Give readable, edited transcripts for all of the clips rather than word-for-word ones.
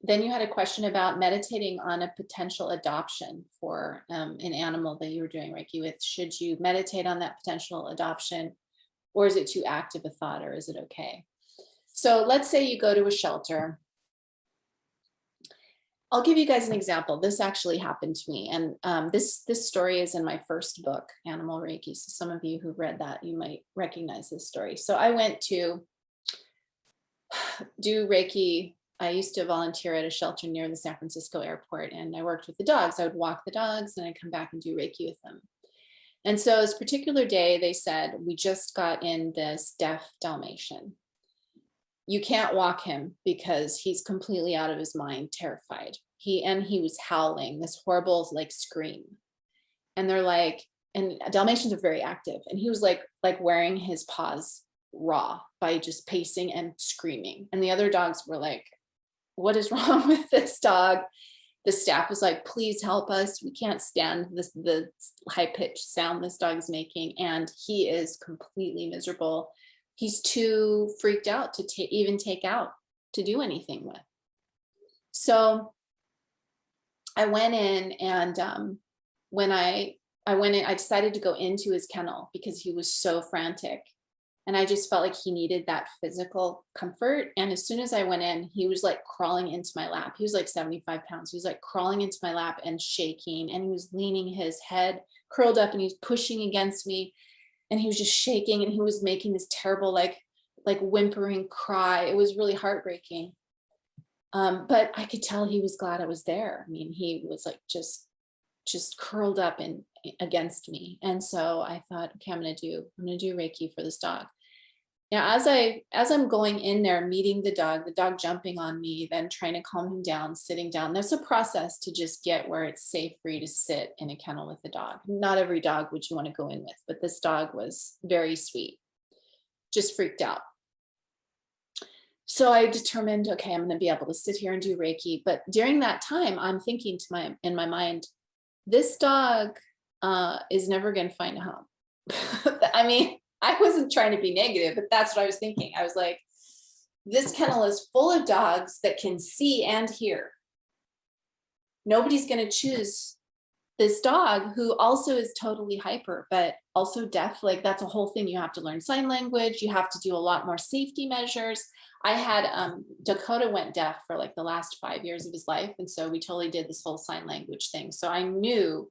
then you had a question about meditating on a potential adoption for an animal that you were doing Reiki with. Should you meditate on that potential adoption, or is it too active a thought, or is it okay? So let's say you go to a shelter. I'll give you guys an example. This actually happened to me. And this story is in my first book, Animal Reiki. So some of you who read that, you might recognize this story. So I went to do Reiki. I used to volunteer at a shelter near the San Francisco airport, and I worked with the dogs. I would walk the dogs and I'd come back and do Reiki with them. And so this particular day, they said, we just got in this deaf Dalmatian. You can't walk him because he's completely out of his mind, terrified. He was howling this horrible like scream. And they're like, and Dalmatians are very active. And he was like wearing his paws raw by just pacing and screaming. And the other dogs were like, what is wrong with this dog? The staff was like, please help us. We can't stand the high-pitched sound this dog is making. And he is completely miserable. He's too freaked out to even take out to do anything with. So I went in, and when I went in, I decided to go into his kennel because he was so frantic. And I just felt like he needed that physical comfort. And as soon as I went in, he was like crawling into my lap. He was like 75 pounds. He was like crawling into my lap and shaking. And he was leaning his head curled up, and he was pushing against me. And he was just shaking, and he was making this terrible, like whimpering cry. It was really heartbreaking. But I could tell he was glad I was there. I mean, he was like just curled up and against me. And so I thought, okay, I'm gonna do Reiki for this dog. Now, as I'm going in there, meeting the dog jumping on me, then trying to calm him down, sitting down. There's a process to just get where it's safe for you to sit in a kennel with the dog. Not every dog would you want to go in with, but this dog was very sweet, just freaked out. So I determined, okay, I'm going to be able to sit here and do Reiki. But during that time, I'm thinking in my mind, this dog is never going to find a home. I mean, I wasn't trying to be negative, but that's what I was thinking. I was like, this kennel is full of dogs that can see and hear. Nobody's going to choose this dog who also is totally hyper, but also deaf. Like, that's a whole thing. You have to learn sign language. You have to do a lot more safety measures. I had Dakota went deaf for like the last 5 years of his life. And so we totally did this whole sign language thing. So I knew,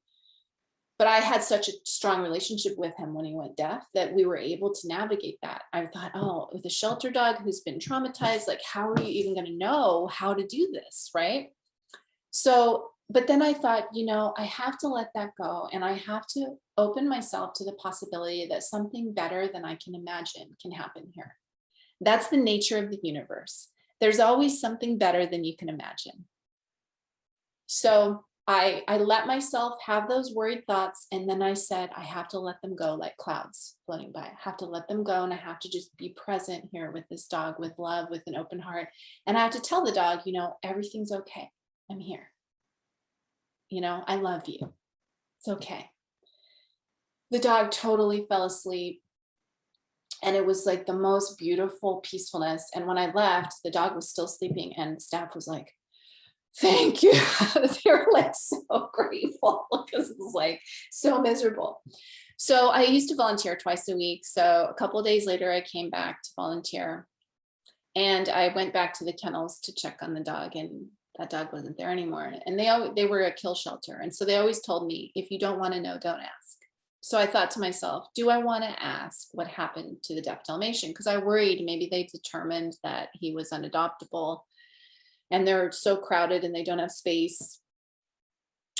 but I had such a strong relationship with him when he went deaf that we were able to navigate that. I thought, oh, with a shelter dog who's been traumatized, like, how are you even going to know how to do this, right? So, but then I thought, I have to let that go, and I have to open myself to the possibility that something better than I can imagine can happen here. That's the nature of the universe. There's always something better than you can imagine. So I let myself have those worried thoughts. And then I said, I have to let them go like clouds floating by. I have to let them go. And I have to just be present here with this dog, with love, with an open heart. And I have to tell the dog, everything's okay. I'm here. I love you. It's okay. The dog totally fell asleep. And it was like the most beautiful peacefulness. And when I left, the dog was still sleeping, and the staff was like, thank you. They were like so grateful because it was like so miserable. So I used to volunteer twice a week. So a couple of days later, I came back to volunteer, and I went back to the kennels to check on the dog, and that dog wasn't there anymore. And they were a kill shelter. And so they always told me, if you don't want to know, don't ask. So I thought to myself, do I want to ask what happened to the deaf Dalmatian? Because I worried maybe they determined that he was unadoptable, and they're so crowded and they don't have space.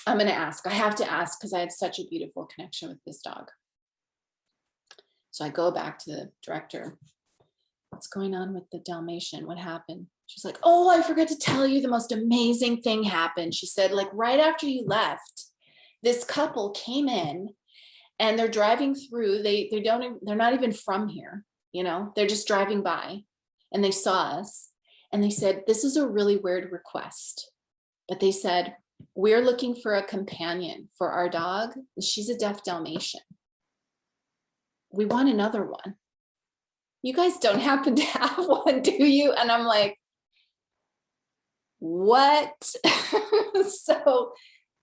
I'm going to ask. I have to ask because I had such a beautiful connection with this dog. So I go back to the director. What's going on with the Dalmatian? What happened? She's like, oh, I forgot to tell you, the most amazing thing happened. She said, like, right after you left, this couple came in, and they're driving through. They're not even from here. They're just driving by, and they saw us. And they said, this is a really weird request. But they said, we're looking for a companion for our dog. She's a deaf Dalmatian. We want another one. You guys don't happen to have one, do you? And I'm like, what? So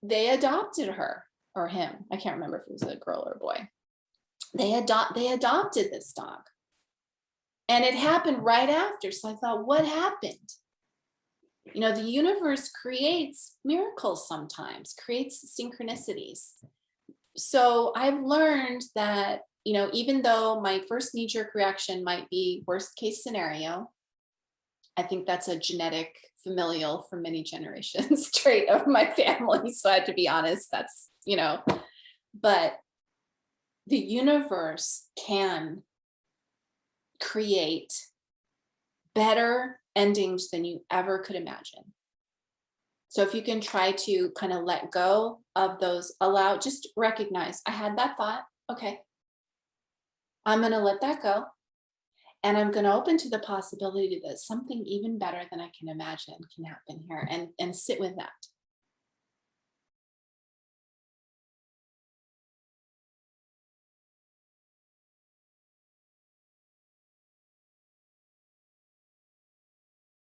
they adopted her or him. I can't remember if it was a girl or a boy. They adopted this dog. And it happened right after. So I thought, what happened? You know, the universe creates miracles sometimes, creates synchronicities. So I've learned that, you know, even though my first knee-jerk reaction might be worst case scenario, I think that's a genetic, familial for many generations trait of my family. So I have to be honest, that's, you know, but the universe can create better endings than you ever could imagine. So if you can try to kind of let go of those, just recognize I had that thought. Okay. I'm going to let that go. And I'm going to open to the possibility that something even better than I can imagine can happen here, and sit with that.